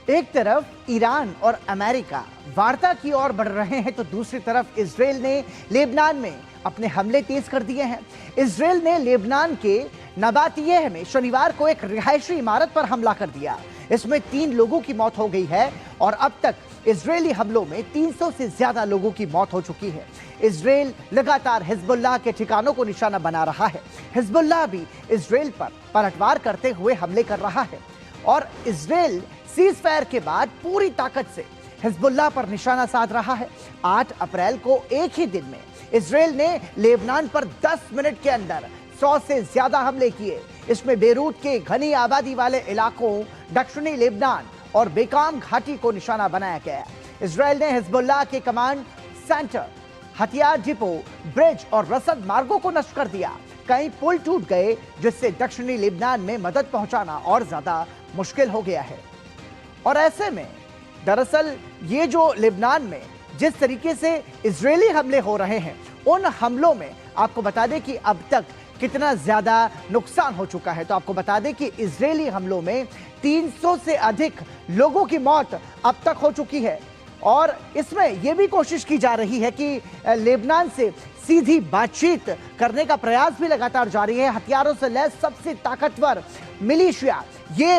एक तरफ ईरान और अमेरिका वार्ता की ओर बढ़ रहे हैं तो दूसरी तरफ इजराइल ने लेबनान में अपने हमले तेज कर दिए हैं। इजराइल ने लेबनान के नबातियह में शनिवार को एक रिहायशी इमारत पर हमला कर दिया। इसमें 3 लोगों की मौत हो गई है और अब तक इजरायली हमलों में 300 से ज्यादा लोगों की मौत हो चुकी है। इजराइल लगातार हिजबुल्लाह के ठिकानों को निशाना बना रहा है। हिजबुल्लाह भी इजराइल पर पलटवार करते हुए हमले कर रहा है और इजराइल सीज फायर के बाद पूरी ताकत से हिजबुल्लाह पर निशाना साध रहा है। 8 अप्रैल को एक ही दिन में इजराइल ने लेबनान पर 10 मिनट के अंदर 100 से ज्यादा हमले किए। इसमें बेरूत के घनी आबादी वाले इलाकों, दक्षिणी लेबनान और बेकाम घाटी को निशाना बनाया गया। इजराइल ने हिजबुल्लाह के कमांड सेंटर, हथियार डिपो, ब्रिज और रसद मार्गों को नष्ट कर दिया। कई पुल टूट गए जिससे दक्षिणी लेबनान में मदद पहुंचाना और ज्यादा मुश्किल हो गया है। और ऐसे में दरअसल ये जो लेबनान में जिस तरीके से इजरायली हमले हो रहे हैं, उन हमलों में आपको बता दें कि अब तक कितना ज्यादा नुकसान हो चुका है। तो आपको बता दें कि इजरायली हमलों में 300 से अधिक लोगों की मौत अब तक हो चुकी है और इसमें यह भी कोशिश की जा रही है कि लेबनान से सीधी बातचीत करने का प्रयास भी लगातार जारी है। हथियारों से लैस सबसे ताकतवर मिलिशिया ये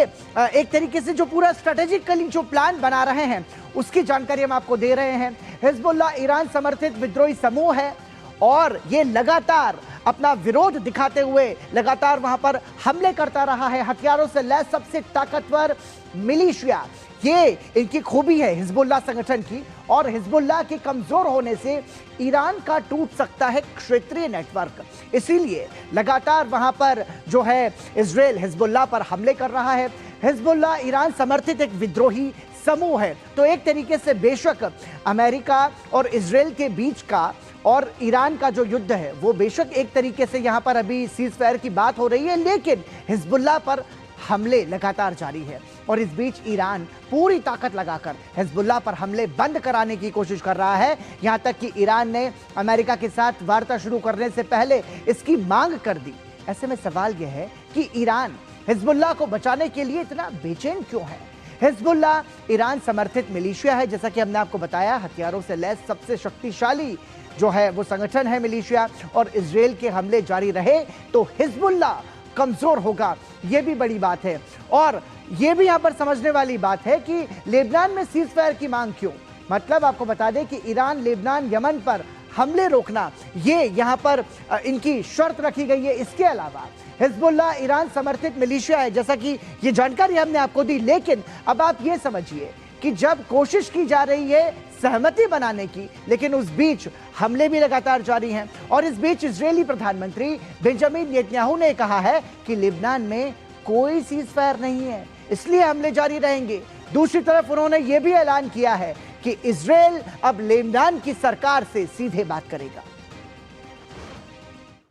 एक तरीके से जो पूरा स्ट्रेटेजिकली जो प्लान बना रहे हैं उसकी जानकारी हम आपको दे रहे हैं। हिजबुल्लाह ईरान समर्थित विद्रोही समूह है और ये लगातार अपना विरोध दिखाते हुए लगातार वहां पर हमले करता रहा है। हथियारों से लैस सबसे ताकतवर मिलिशिया, ये इनकी खूबी है हिजबुल्लाह संगठन की। और हिजबुल्लाह के कमजोर होने से ईरान का टूट सकता है क्षेत्रीय नेटवर्क, इसीलिए लगातार वहां पर जो है इजराइल हिजबुल्लाह पर हमले कर रहा है। हिजबुल्लाह ईरान समर्थित एक विद्रोही समूह है। तो एक तरीके से बेशक अमेरिका और इजराइल के बीच का और ईरान का जो युद्ध है वो बेशक एक तरीके से यहां पर अभी सीज फायर की बात हो रही है, लेकिन हिजबुल्लाह पर हमले लगातार जारी है। और इस बीच ईरान पूरी ताकत लगाकर हिजबुल्लाह पर हमले बंद कराने की कोशिश कर रहा है। यहां तक कि ईरान ने अमेरिका के साथ वार्ता शुरू करने से पहले इसकी मांग कर दी। ऐसे में सवाल यह है कि ईरान हिजबुल्लाह को बचाने के लिए इतना बेचैन क्यों है। हिजबुल्लाह ईरान समर्थित मिलिशिया है, जैसा कि हमने आपको बताया, हथियारों से लैस सबसे शक्तिशाली जो है वो संगठन है मिलिशिया। और इजराइल के हमले जारी रहे तो हिजबुल्लाह कमजोर होगा, यह भी बड़ी बात है। और यह भी यहां पर समझने वाली बात है कि लेबनान में सीज फायर की मांग क्यों। मतलब आपको बता दें कि ईरान, लेबनान, यमन पर हमले रोकना ये यहां पर इनकी शर्त रखी गई है। इसके अलावा हिजबुल्लाह ईरान समर्थित मिलिशिया है, जैसा कि ये जानकारी हमने आपको दी। लेकिन अब आप ये समझिए कि जब कोशिश की जा रही है सहमति बनाने की, लेकिन उस बीच हमले भी लगातार जारी हैं। और इस बीच इजरायली प्रधानमंत्री बेंजामिन नेतन्याहू ने कहा है कि लेबनान में कोई सीज फायर नहीं है, इसलिए हमले जारी रहेंगे। दूसरी तरफ उन्होंने यह भी ऐलान किया है कि इजराइल अब लेबनान की सरकार से सीधे बात करेगा।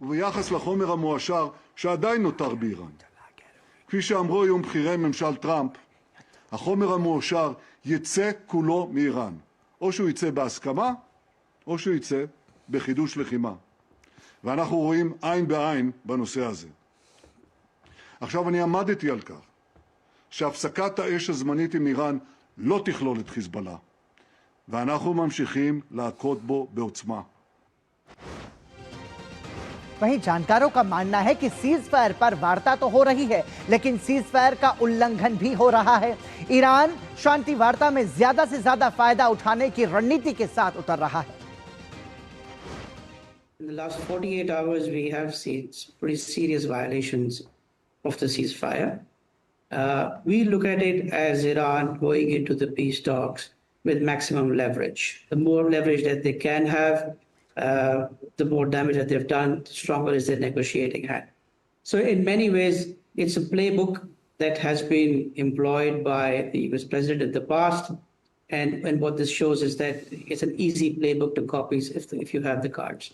וביחס לחומר המועשר שעדיין נותר באיראן. כפי שאמרו היום בכירי ממשל טראמפ, החומר המועשר יצא כולו מאיראן. או שהוא יצא בהסכמה, או שהוא יצא בחידוש לחימה. ואנחנו רואים עין בעין בנושא הזה. עכשיו אני עמדתי על כך שהפסקת האש הזמנית עם איראן לא תכלול את חיזבאללה. ואנחנו ממשיכים להכות בו בעוצמה. वहीं जानकारों का मानना है कि सीज फायर पर वार्ता तो हो रही है, लेकिन सीज फायर का उल्लंघन भी हो रहा है। ईरान शांति वार्ता में ज्यादा से ज्यादा फायदा उठाने की रणनीति के साथ उतर रहा है। In the last 48 hours, we have seen pretty serious violations of the ceasefire. We look at it as Iran going into the peace talks with maximum leverage. The more leverage that they can have, the more damage that they've done, the stronger is their negotiating hand. So in many ways, it's a playbook that has been employed by the US president in the past. And what this shows is that it's an easy playbook to copy if you have the cards.